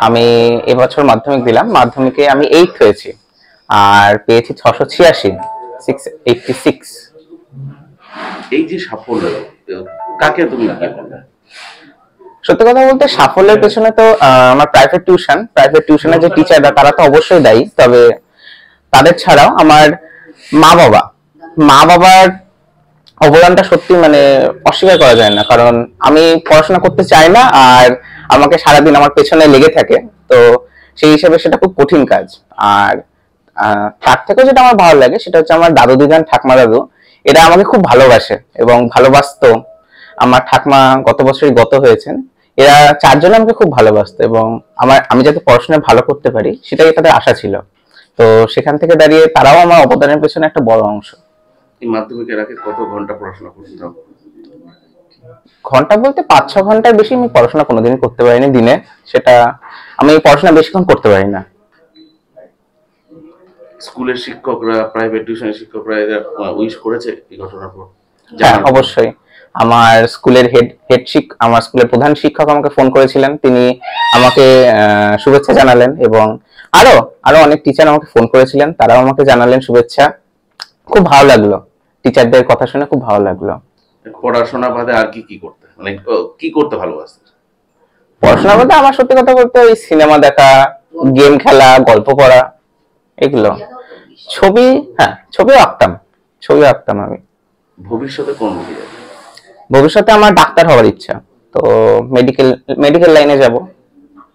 আমি এবছর মাধ্যমিক দিলাম, মাধ্যমিকে আমি 8 হয়েছি আর পেয়েছি 686, 686। এই যে সাফল্য, কাকে তুমি কি বলবে? সত্যি কথা বলতে সাফল্যের পেছনে তো আমার প্রাইভেট টিউশনের যে টিচাররা তারা তো অবশ্যই দায়ী, তবে তাদের ছাড়াও আমার মা বাবা মা বাবার অবদানটা সত্যি মানে অস্বীকার করা যায় না। কারণ আমি পড়াশোনা করতে চাই না আর আমাকে সারাদিন আমার পেছনে লেগে থাকে, তো সেই হিসেবে সেটা খুব কঠিন কাজ। আর তার থেকেও যেটা আমার ভালো লাগে সেটা হচ্ছে আমার দাদু দিদান ঠাকমা দাদু, এরা আমাকে খুব ভালোবাসে এবং ভালোবাসতো। আমার ঠাকমা গত বছরই গত হয়েছেন। এরা চারজন আমাকে খুব ভালোবাসতো এবং আমি যাতে পড়াশোনা ভালো করতে পারি সেটাই তাদের আশা ছিল। তো সেখান থেকে দাঁড়িয়ে তারাও আমার অবদানের পেছনে একটা বড় অংশ। এই মাধ্যমিকের আগে কত ঘন্টা পড়াশোনা করতে? ঘন্টা বলতে 5-6 ঘন্টার বেশি আমি পড়াশোনা কোনোদিনই করতে পারিনি দিনে। সেটা আমি পড়াশোনা বেশিক্ষণ করতে পারি না। স্কুলের শিক্ষকরা, প্রাইভেট টিউশনের শিক্ষকরা এরা উইশ করেছে এই ঘটনার পর? হ্যাঁ, অবশ্যই। আমার স্কুলের আমার স্কুলের প্রধান শিক্ষক আমাকে ফোন করেছিলেন, তিনি আমাকে শুভেচ্ছা জানালেন এবং আরো আরো অনেক টিচার আমাকে ফোন করেছিলেন, তারাও আমাকে জানালেন শুভেচ্ছা। খুব ভালো লাগলো, টিচারদের কথা শুনে খুব ভালো লাগলো। পড়াশোনা বাদে আর কি কি করতে, মানে কি করতে ভালোবাসে? পড়াশোনা বলতে আমার সত্যি কথা বলতে ওই সিনেমা দেখা, গেম খেলা, গল্প পড়া, এগুলো। ছবি, হ্যাঁ ছবিও আঁকতাম আমি। ভবিষ্যতে কোন দিকে? ভবিষ্যতে আমার ডাক্তার হওয়ার ইচ্ছা, তো মেডিকেল লাইনে যাব।